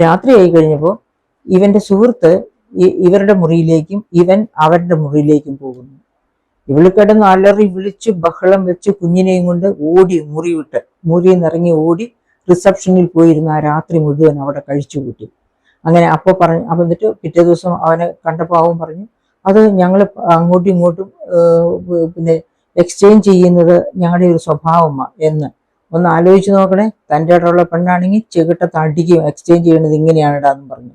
രാത്രിയായി കഴിഞ്ഞപ്പോൾ ഇവന്റെ സുഹൃത്ത് ഇവരുടെ മുറിയിലേക്കും ഇവൻ അവരുടെ മുറിയിലേക്കും പോകുന്നു. ഇവള് കിടന്ന് അലറി വിളിച്ച് ബഹളം വെച്ച് കുഞ്ഞിനെയും കൊണ്ട് ഓടി മുറിയിൽ നിന്ന് ഇറങ്ങി ഓടി റിസപ്ഷനിൽ പോയിരുന്ന ആ രാത്രി മുഴുവൻ അവിടെ കഴിച്ചു കൂട്ടി. അങ്ങനെ അപ്പം എന്നിട്ട് പിറ്റേ ദിവസം അവനെ കണ്ടപ്പോൾ അവൻ പറഞ്ഞു, അത് ഞങ്ങൾ അങ്ങോട്ടും ഇങ്ങോട്ടും പിന്നെ എക്സ്ചേഞ്ച് ചെയ്യുന്നത് ഞങ്ങളുടെ ഒരു സ്വഭാവമാണ് എന്ന്. ഒന്ന് ആലോചിച്ച് നോക്കണേ, തൻ്റെ ഇടമുള്ള പെണ്ണാണെങ്കിൽ ചെകിട്ടത്ത് അടിക്കുകയും എക്സ്ചേഞ്ച് ചെയ്യണത് ഇങ്ങനെയാണിടാന്ന് പറഞ്ഞു.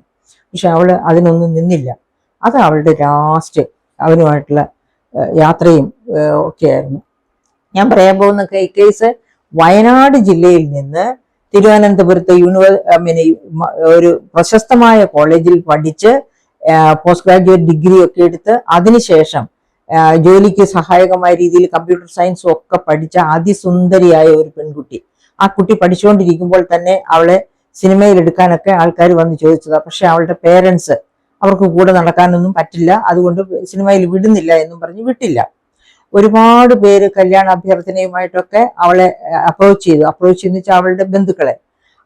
പക്ഷെ അവള് അതിനൊന്നും നിന്നില്ല. അത് അവളുടെ ലാസ്റ്റ് അവനുമായിട്ടുള്ള യാത്രയും ഒക്കെ ആയിരുന്നു. ഞാൻ പറയാൻ പോകുന്ന കേസ് വയനാട് ജില്ലയിൽ നിന്ന് തിരുവനന്തപുരത്തെ ഒരു പ്രശസ്തമായ കോളേജിൽ പഠിച്ച് പോസ്റ്റ് ഗ്രാജുവേറ്റ് ഡിഗ്രി ഒക്കെ എടുത്ത് അതിനുശേഷം ജോലിക്ക് സഹായകമായ രീതിയിൽ കമ്പ്യൂട്ടർ സയൻസും ഒക്കെ പഠിച്ച അതിസുന്ദരിയായ ഒരു പെൺകുട്ടി. ആ കുട്ടി പഠിച്ചുകൊണ്ടിരിക്കുമ്പോൾ തന്നെ അവളെ സിനിമയിൽ എടുക്കാനൊക്കെ ആൾക്കാർ വന്ന് ചോദിച്ചതാണ്. പക്ഷെ അവളുടെ പേരൻസ് അവർക്ക് കൂടെ നടക്കാനൊന്നും പറ്റില്ല, അതുകൊണ്ട് സിനിമയിൽ വിടുന്നില്ല എന്നും പറഞ്ഞ് വിട്ടില്ല. ഒരുപാട് പേര് കല്യാണ അഭ്യർത്ഥനയുമായിട്ടൊക്കെ അവളെ അപ്രോച്ച് ചെയ്തെന്ന് വെച്ചാൽ അവളുടെ ബന്ധുക്കളെ.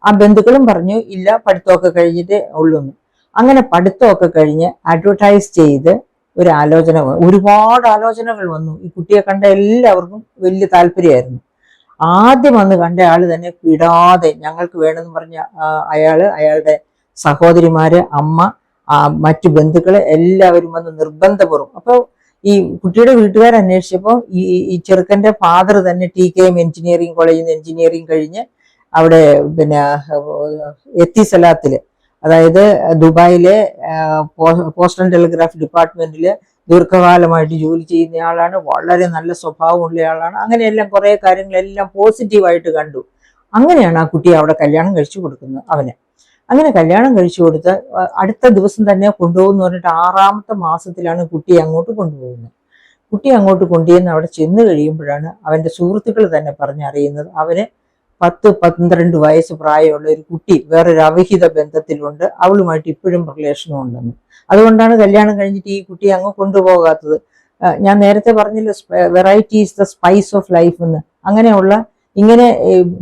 ആ ബന്ധുക്കളും പറഞ്ഞു ഇല്ല, പഠിത്തമൊക്കെ കഴിഞ്ഞിട്ട് ഉള്ളൂന്ന്. അങ്ങനെ പഠിത്തമൊക്കെ കഴിഞ്ഞ് അഡ്വർടൈസ് ചെയ്ത് ഒരുപാട് ആലോചനകൾ വന്നു. ഈ കുട്ടിയെ കണ്ട എല്ലാവർക്കും വലിയ താല്പര്യമായിരുന്നു. ആദ്യം വന്ന് കണ്ട ആള് തന്നെ വിടാതെ ഞങ്ങൾക്ക് വേണമെന്ന് പറഞ്ഞ അയാളുടെ സഹോദരിമാര്, അമ്മ, മറ്റു ബന്ധുക്കളെ എല്ലാവരും വന്ന് നിർബന്ധപൂർവ്വം. അപ്പോൾ ഈ കുട്ടിയുടെ വീട്ടുകാർ അന്വേഷിച്ചപ്പോൾ ഈ ചെറുക്കന്റെ ഫാദർ തന്നെ TKM എഞ്ചിനീയറിംഗ് കോളേജിൽ നിന്ന് എഞ്ചിനീയറിംഗ് കഴിഞ്ഞ് അവിടെ എത്തിസലാത്തില്, അതായത് ദുബായിലെ പോസ്റ്റ് ആൻഡ് ടെലിഗ്രാഫ് ഡിപ്പാർട്ട്മെന്റില് ദീർഘകാലമായിട്ട് ജോലി ചെയ്യുന്ന ആളാണ്. വളരെ നല്ല സ്വഭാവമുള്ള ആളാണ്. അങ്ങനെയെല്ലാം കുറെ കാര്യങ്ങളെല്ലാം പോസിറ്റീവായിട്ട് കണ്ടു. അങ്ങനെയാണ് ആ കുട്ടിയെ അവിടെ കല്യാണം കഴിച്ചു കൊടുക്കുന്നത് അവന്. അങ്ങനെ കല്യാണം കഴിച്ചു കൊടുത്ത് അടുത്ത ദിവസം തന്നെ കൊണ്ടുപോകുന്നു പറഞ്ഞിട്ട് 6ാമത്തെ മാസത്തിലാണ് കുട്ടിയെ അങ്ങോട്ട് കൊണ്ടുപോകുന്നത്. കുട്ടിയെ അങ്ങോട്ട് കൊണ്ടുവന്ന് അവിടെ ചെന്ന് കഴിയുമ്പോഴാണ് അവന്റെ സുഹൃത്തുക്കൾ തന്നെ പറഞ്ഞറിയുന്നത് അവന് 10-12 വയസ്സ് പ്രായമുള്ള ഒരു കുട്ടി വേറൊരു അവിഹിത ബന്ധത്തിലുണ്ട്, അവളുമായിട്ട് ഇപ്പോഴും റിലേഷനും ഉണ്ടെന്ന്. അതുകൊണ്ടാണ് കല്യാണം കഴിഞ്ഞിട്ട് ഈ കുട്ടിയെ അങ്ങ് കൊണ്ടുപോകാത്തത്. ഞാൻ നേരത്തെ പറഞ്ഞില്ല, variety is the spice of life എന്ന്. ഇങ്ങനെ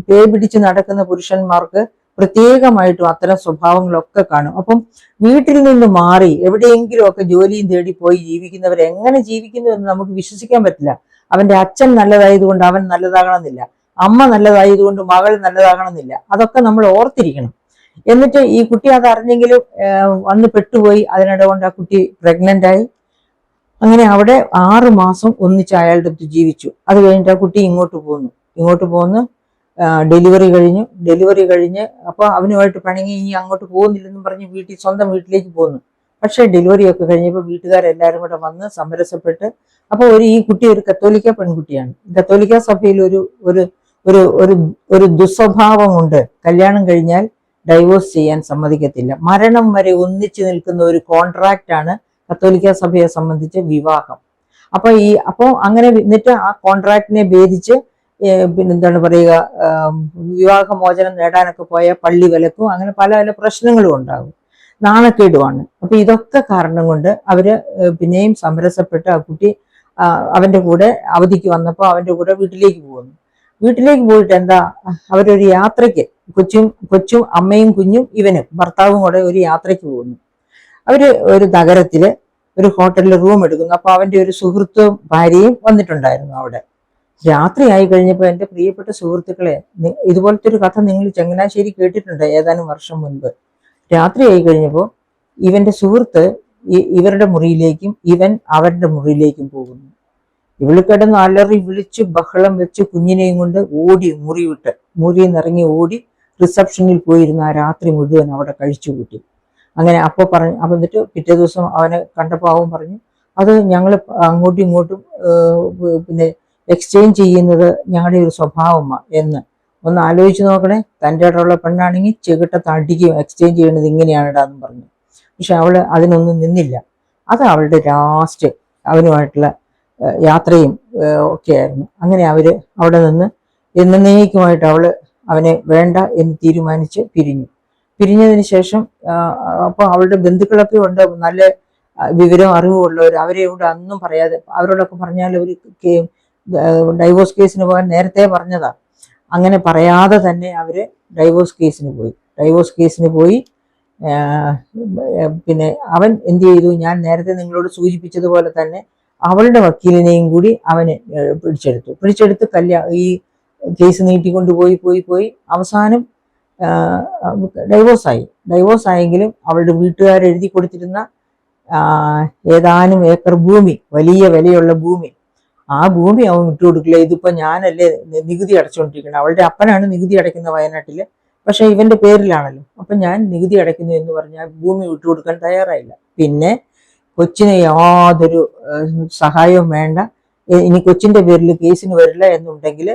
പേ പിടിച്ച് നടക്കുന്ന പുരുഷന്മാർക്ക് പ്രത്യേകമായിട്ടും അത്തരം സ്വഭാവങ്ങളൊക്കെ കാണും. അപ്പം വീട്ടിൽ നിന്ന് മാറി എവിടെയെങ്കിലും ഒക്കെ ജോലിയും തേടി പോയി ജീവിക്കുന്നവർ എങ്ങനെ ജീവിക്കുന്നു എന്ന് നമുക്ക് വിശ്വസിക്കാൻ പറ്റില്ല. അവന്റെ അച്ഛൻ നല്ലതായതുകൊണ്ട് അവൻ നല്ലതാകണമെന്നില്ല, അമ്മ നല്ലതായതുകൊണ്ട് മകൾ നല്ലതാകണമെന്നില്ല. അതൊക്കെ നമ്മൾ ഓർത്തിരിക്കണം. എന്നിട്ട് ഈ കുട്ടി അത് അറിഞ്ഞെങ്കിലും വന്ന് പെട്ടുപോയി. അതിനിടെ കൊണ്ട് ആ കുട്ടി പ്രഗ്നന്റ് ആയി. അങ്ങനെ അവിടെ 6 മാസം ഒന്നിച്ച് അയാളുടെ അടുത്ത് ജീവിച്ചു. അത് കഴിഞ്ഞിട്ട് ആ കുട്ടി ഇങ്ങോട്ട് പോന്നു. ഡെലിവറി കഴിഞ്ഞ് അപ്പോൾ അവനുമായിട്ട് പിണങ്ങി ഇനി അങ്ങോട്ട് പോകുന്നില്ലെന്നും പറഞ്ഞ് സ്വന്തം വീട്ടിലേക്ക് പോന്നു. പക്ഷെ ഡെലിവറി ഒക്കെ കഴിഞ്ഞപ്പോൾ വീട്ടുകാരെല്ലാവരും കൂടെ വന്ന് സമരസപ്പെട്ട്, അപ്പോൾ ഈ കുട്ടി ഒരു കത്തോലിക്ക പെൺകുട്ടിയാണ്. കത്തോലിക്ക സഭയിൽ ഒരു ദുസ്വഭാവമുണ്ട്. കല്യാണം കഴിഞ്ഞാൽ ഡൈവോഴ്സ് ചെയ്യാൻ സമ്മതിക്കത്തില്ല. മരണം വരെ ഒന്നിച്ചു നിൽക്കുന്ന ഒരു കോൺട്രാക്റ്റാണ് കത്തോലിക്ക സഭയെ സംബന്ധിച്ച് വിവാഹം. അപ്പോൾ അങ്ങനെ എന്നിട്ട് ആ കോൺട്രാക്റ്റിനെ ഭേദിച്ച് പിന്നെന്താണ് പറയുക, വിവാഹമോചനം നേടാനൊക്കെ പോയ പള്ളി വിലക്കും അങ്ങനെ പല പല പ്രശ്നങ്ങളും ഉണ്ടാകും, നാണക്കേടുമാണ്. അപ്പൊ ഇതൊക്കെ കാരണം കൊണ്ട് അവര് പിന്നെയും സമരസപ്പെട്ട് ആ കുട്ടി അവന്റെ കൂടെ അവധിക്ക് വന്നപ്പോൾ അവന്റെ കൂടെ വീട്ടിലേക്ക് പോയിട്ട് എന്താ, അവരൊരു യാത്രയ്ക്ക് കൊച്ചും അമ്മയും കുഞ്ഞും ഇവനും ഭർത്താവും കൂടെ ഒരു യാത്രയ്ക്ക് പോകുന്നു. അവര് ഒരു നഗരത്തില് ഒരു ഹോട്ടലിൽ റൂം എടുക്കുന്നു. അപ്പൊ അവന്റെ ഒരു സുഹൃത്തും ഭാര്യയും വന്നിട്ടുണ്ടായിരുന്നു അവിടെ. രാത്രിയായി കഴിഞ്ഞപ്പോൾ എൻ്റെ പ്രിയപ്പെട്ട സുഹൃത്തുക്കളെ, ഇതുപോലത്തെ ഒരു കഥ നിങ്ങൾ ചങ്ങനാശ്ശേരി കേട്ടിട്ടുണ്ട് ഏതാനും വർഷം മുൻപ്. രാത്രിയായി കഴിഞ്ഞപ്പോൾ ഇവന്റെ സുഹൃത്ത് ഇവരുടെ മുറിയിലേക്കും ഇവൻ അവരുടെ മുറിയിലേക്കും പോകുന്നു. ഇവള് കിടന്ന് അലറി വിളിച്ച് ബഹളം വെച്ച് കുഞ്ഞിനെയും കൊണ്ട് മുറിയിൽ നിന്ന് ഇറങ്ങി ഓടി റിസപ്ഷനിൽ പോയിരുന്ന ആ രാത്രി മുഴുവൻ അവിടെ കഴിച്ചു കൂട്ടി. അങ്ങനെ അപ്പം എന്നിട്ട് പിറ്റേ ദിവസം അവനെ കണ്ടപ്പോൾ അവൻ പറഞ്ഞു, അത് ഞങ്ങൾ അങ്ങോട്ടും ഇങ്ങോട്ടും പിന്നെ എക്സ്ചേഞ്ച് ചെയ്യുന്നത് ഞങ്ങളുടെ ഒരു സ്വഭാവമാണ് എന്ന്. ഒന്ന് ആലോചിച്ച് നോക്കണേ, തൻ്റെ ഇടമുള്ള പെണ്ണാണെങ്കിൽ ചെകിട്ടത്ത് അടിക്കുകയും എക്സ്ചേഞ്ച് ചെയ്യണത് ഇങ്ങനെയാണിടാന്ന് പറഞ്ഞു. പക്ഷെ അവള് അതിനൊന്നും നിന്നില്ല. അത് അവളുടെ ലാസ്റ്റ് അവനുമായിട്ടുള്ള യാത്രയും ഒക്കെ ആയിരുന്നു. അങ്ങനെ അവര് അവിടെ നിന്ന് എന്നേക്കുമായിട്ട് അവനെ വേണ്ട എന്ന് തീരുമാനിച്ച് പിരിഞ്ഞതിന് ശേഷം അപ്പോൾ അവളുടെ ബന്ധുക്കളൊക്കെ ഉണ്ട്, നല്ല വിവരം അറിവുള്ളവർ. അവരെയോട് അന്നും പറയാതെ, അവരോടൊക്കെ പറഞ്ഞാൽ അവർ ഡൈവോഴ്സ് കേസിന് പോകാൻ നേരത്തെ പറഞ്ഞതാ. അങ്ങനെ പറയാതെ തന്നെ അവര് ഡൈവോഴ്സ് കേസിന് പോയി. പിന്നെ അവൻ എന്ത് ചെയ്തു, ഞാൻ നേരത്തെ നിങ്ങളോട് സൂചിപ്പിച്ചതുപോലെ തന്നെ അവളുടെ വക്കീലിനെയും കൂടി അവന് പിടിച്ചെടുത്ത് ഈ കേസ് നീട്ടിക്കൊണ്ട് പോയി അവസാനം ഡൈവോഴ്സ് ആയെങ്കിലും അവളുടെ വീട്ടുകാർ എഴുതി കൊടുത്തിരുന്ന ഏതാനും ഏക്കർ ഭൂമി, വലിയ വിലയുള്ള ഭൂമി, ആ ഭൂമി അവൻ വിട്ടുകൊടുക്കില്ല. ഇതിപ്പോ ഞാനല്ലേ നികുതി അടച്ചുകൊണ്ടിരിക്കുന്നത്, അവളുടെ അപ്പനാണ് നികുതി അടയ്ക്കുന്ന വയനാട്ടില്, പക്ഷെ ഇവന്റെ പേരിലാണല്ലോ, അപ്പൊ ഞാൻ നികുതി അടയ്ക്കുന്നു എന്ന് പറഞ്ഞാൽ ഭൂമി വിട്ടുകൊടുക്കാൻ തയ്യാറായില്ല. പിന്നെ കൊച്ചിന് യാതൊരു സഹായവും വേണ്ട, ഇനി കൊച്ചിന്റെ പേരിൽ കേസിന് വരില്ല എന്നുണ്ടെങ്കിൽ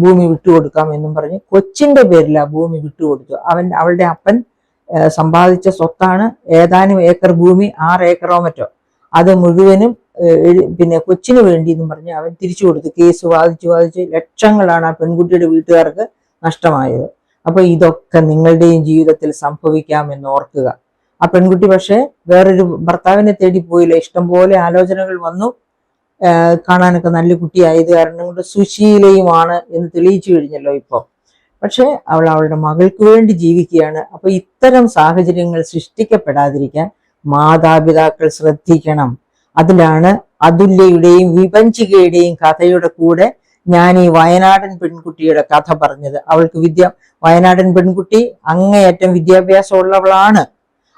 ഭൂമി വിട്ടുകൊടുക്കാം എന്നും പറഞ്ഞ് കൊച്ചിന്റെ പേരിൽ ആ ഭൂമി വിട്ടുകൊടുത്തു. അവളുടെ അപ്പൻ സമ്പാദിച്ച സ്വത്താണ് ഏതാനും ഏക്കർ ഭൂമി, 6 ഏക്കറോ മറ്റോ, അത് മുഴുവനും പിന്നെ കൊച്ചിന് വേണ്ടി എന്നും പറഞ്ഞ് അവൻ തിരിച്ചു കൊടുത്തു. കേസ് വാദിച്ച് ലക്ഷങ്ങളാണ് ആ പെൺകുട്ടിയുടെ വീട്ടുകാർക്ക് നഷ്ടമായത്. അപ്പൊ ഇതൊക്കെ നിങ്ങളുടെയും ജീവിതത്തിൽ സംഭവിക്കാമെന്ന് ഓർക്കുക. ആ പെൺകുട്ടി പക്ഷെ വേറൊരു ഭർത്താവിനെ തേടി പോയില്ല, ഇഷ്ടംപോലെ ആലോചനകൾ വന്നു, കാണാനൊക്കെ നല്ല കുട്ടിയായത് കാരണം കൊണ്ട് സുശീലയുമാണ് എന്ന് തെളിയിച്ചു കഴിഞ്ഞല്ലോ ഇപ്പൊ. പക്ഷെ അവളുടെ മകൾക്ക് വേണ്ടി ജീവിക്കുകയാണ്. അപ്പൊ ഇത്തരം സാഹചര്യങ്ങൾ സൃഷ്ടിക്കപ്പെടാതിരിക്കാൻ മാതാപിതാക്കൾ ശ്രദ്ധിക്കണം. അതിലാണ് അതുല്യയുടെയും വിപഞ്ചികയുടെയും കഥയുടെ കൂടെ ഞാൻ ഈ വയനാടൻ പെൺകുട്ടിയുടെ കഥ പറഞ്ഞത്. വയനാടൻ പെൺകുട്ടി അങ്ങേയറ്റം വിദ്യാഭ്യാസമുള്ളവളാണ്,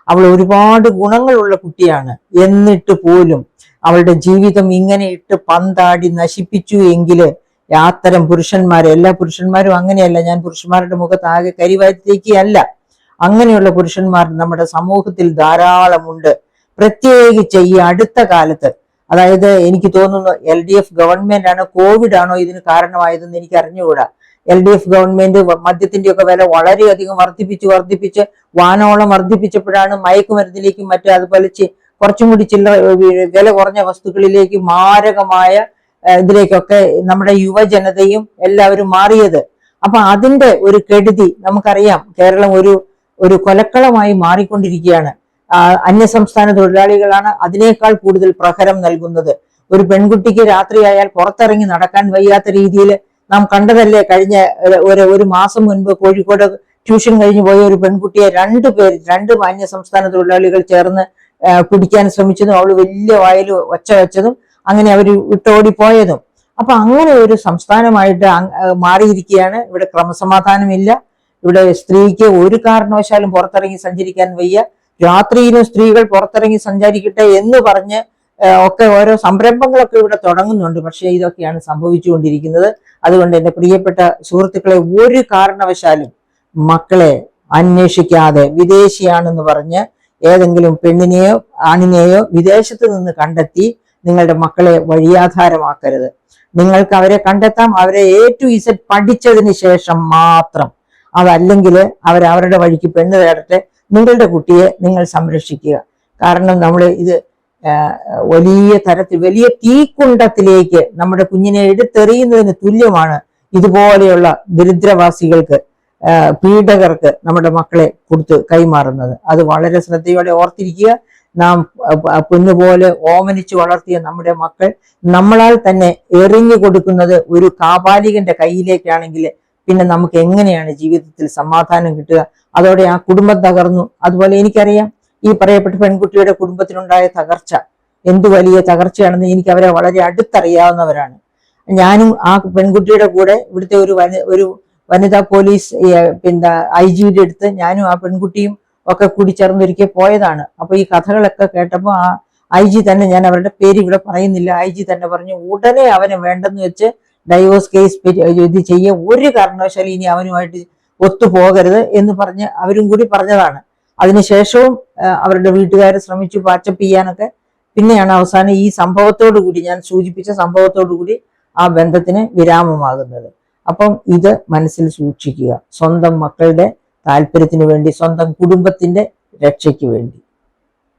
അവൾ ഒരുപാട് ഗുണങ്ങളുള്ള കുട്ടിയാണ്. എന്നിട്ട് പോലും അവളുടെ ജീവിതം ഇങ്ങനെ ഇട്ട് പന്താടി നശിപ്പിച്ചു എങ്കില് അത്തരം എല്ലാ പുരുഷന്മാരും അങ്ങനെയല്ല, ഞാൻ പുരുഷന്മാരുടെ മുഖത്ത് ആകെ കരിവാരിത്തേക്കല്ല, അങ്ങനെയുള്ള പുരുഷന്മാർ നമ്മുടെ സമൂഹത്തിൽ ധാരാളമുണ്ട്. പ്രത്യേകിച്ച് ഈ അടുത്ത കാലത്ത്, അതായത് എനിക്ക് തോന്നുന്നു LDF ഗവൺമെന്റ് ആണ്, കോവിഡ് ആണോ ഇതിന് കാരണമായതെന്ന് എനിക്ക് അറിഞ്ഞുകൂടാ. LDF ഗവൺമെന്റ് മദ്യത്തിന്റെ ഒക്കെ വില വളരെയധികം വർദ്ധിപ്പിച്ച് വാനോളം വർദ്ധിപ്പിച്ചപ്പോഴാണ് മയക്കുമരുന്നിലേക്കും അതുപോലെ കുറച്ചും കൂടി വില കുറഞ്ഞ വസ്തുക്കളിലേക്ക് മാരകമായ ഇതിലേക്കൊക്കെ നമ്മുടെ യുവജനതയും എല്ലാവരും മാറിയത്. അപ്പൊ അതിന്റെ ഒരു കെടുതി നമുക്കറിയാം. കേരളം ഒരു കൊലക്കളമായി മാറിക്കൊണ്ടിരിക്കുകയാണ്. അന്യസംസ്ഥാന തൊഴിലാളികളാണ് അതിനേക്കാൾ കൂടുതൽ പ്രഹരം നൽകുന്നത്. ഒരു പെൺകുട്ടിക്ക് രാത്രിയായാൽ പുറത്തിറങ്ങി നടക്കാൻ വയ്യാത്ത രീതിയിൽ നാം കണ്ടതല്ലേ. കഴിഞ്ഞ ഒരു മാസം മുൻപ് കോഴിക്കോട് ട്യൂഷൻ കഴിഞ്ഞു പോയ ഒരു പെൺകുട്ടിയെ രണ്ട് അന്യസംസ്ഥാന തൊഴിലാളികൾ ചേർന്ന് പിടിക്കാൻ ശ്രമിച്ചതും അവള് വലിയ വായിൽ ഒച്ച വെച്ചതും അങ്ങനെ അവർ വിട്ടോടിപ്പോയതും. അപ്പൊ അങ്ങനെ ഒരു സംസ്ഥാനമായിട്ട് മാറിയിരിക്കുകയാണ്. ഇവിടെ ക്രമസമാധാനമില്ല. ഇവിടെ സ്ത്രീക്ക് ഒരു കാരണവശാലും പുറത്തിറങ്ങി സഞ്ചരിക്കാൻ വയ്യ. രാത്രിയിലും സ്ത്രീകൾ പുറത്തിറങ്ങി സഞ്ചരിക്കട്ടെ എന്ന് പറഞ്ഞ് ഒക്കെ ഓരോ സംരംഭങ്ങളൊക്കെ ഇവിടെ തുടങ്ങുന്നുണ്ട്. പക്ഷെ ഇതൊക്കെയാണ് സംഭവിച്ചുകൊണ്ടിരിക്കുന്നത്. അതുകൊണ്ട് എൻ്റെ പ്രിയപ്പെട്ട സുഹൃത്തുക്കളെ, ഒരു കാരണവശാലും മക്കളെ അന്വേഷിക്കാതെ വിദേശിയാണെന്ന് പറഞ്ഞ് ഏതെങ്കിലും പെണ്ണിനെയോ ആണിനെയോ വിദേശത്ത് നിന്ന് കണ്ടെത്തി നിങ്ങളുടെ മക്കളെ വഴിയാധാരമാക്കരുത്. നിങ്ങൾക്ക് അവരെ കണ്ടെത്താം, അവരെ A to Z പഠിച്ചതിന് ശേഷം മാത്രം. അതല്ലെങ്കിൽ അവരവരുടെ വഴിക്ക് പെണ്ണ് തേടട്ടെ. നിങ്ങളുടെ കുട്ടിയെ നിങ്ങൾ സംരക്ഷിക്കുക. കാരണം നമ്മൾ ഇത് വലിയ തീക്കുണ്ടത്തിലേക്ക് നമ്മുടെ കുഞ്ഞിനെ എടുത്തെറിയുന്നതിന് തുല്യമാണ് ഇതുപോലെയുള്ള ദരിദ്രവാസികൾക്ക്, പീഡകർക്ക് നമ്മുടെ മക്കളെ കൊടുത്ത് കൈമാറുന്നത്. അത് വളരെ ശ്രദ്ധയോടെ ഓർത്തിരിക്കുക. നാം പൊന്നുപോലെ ഓമനിച്ചു വളർത്തിയ നമ്മുടെ മക്കൾ നമ്മളാൽ തന്നെ എറിഞ്ഞു കൊടുക്കുന്നത് ഒരു കാപാലികന്റെ കയ്യിലേക്കാണെങ്കിൽ പിന്നെ നമുക്ക് എങ്ങനെയാണ് ജീവിതത്തിൽ സമാധാനം കിട്ടുക? അതോടെ ആ കുടുംബം തകർന്നു. അതുപോലെ എനിക്കറിയാം ഈ പറയപ്പെട്ട പെൺകുട്ടിയുടെ കുടുംബത്തിനുണ്ടായ തകർച്ച എന്ത് വലിയ തകർച്ചയാണെന്ന് എനിക്ക് അവരെ വളരെ അടുത്തറിയാവുന്നവരാണ്. ഞാനും ആ പെൺകുട്ടിയുടെ കൂടെ ഇവിടുത്തെ ഒരു വനിതാ പോലീസ് IG അടുത്ത് ഞാനും ആ പെൺകുട്ടിയും ഒക്കെ കൂടി ചേർന്നൊരിക്കൽ പോയതാണ്. അപ്പൊ ഈ കഥകളൊക്കെ കേട്ടപ്പോൾ ആ IG തന്നെ, ഞാൻ അവരുടെ പേര് ഇവിടെ പറയുന്നില്ല, IG തന്നെ പറഞ്ഞു ഉടനെ അവനെ വേണ്ടെന്ന് വെച്ച് ഡൈവോഴ്സ് കേസ് ഇത് ചെയ്യുക, ഒരു കാരണവശാലും ഇനി അവനുമായിട്ട് ഒത്തുപോകരുത് എന്ന് പറഞ്ഞ് അവരും കൂടി പറഞ്ഞതാണ്. അതിനുശേഷവും അവരുടെ വീട്ടുകാരെ ശ്രമിച്ചു പാച്ചപ്പ് ചെയ്യാനൊക്കെ. പിന്നെയാണ് അവസാനം ഈ സംഭവത്തോടു കൂടി, ഞാൻ സൂചിപ്പിച്ച സംഭവത്തോടു കൂടി ആ ബന്ധത്തിന് വിരാമമാകുന്നത്. അപ്പം ഇത് മനസ്സിൽ സൂക്ഷിക്കുക, സ്വന്തം മക്കളുടെ താല്പര്യത്തിന് വേണ്ടി, സ്വന്തം കുടുംബത്തിന്റെ രക്ഷയ്ക്ക് വേണ്ടി.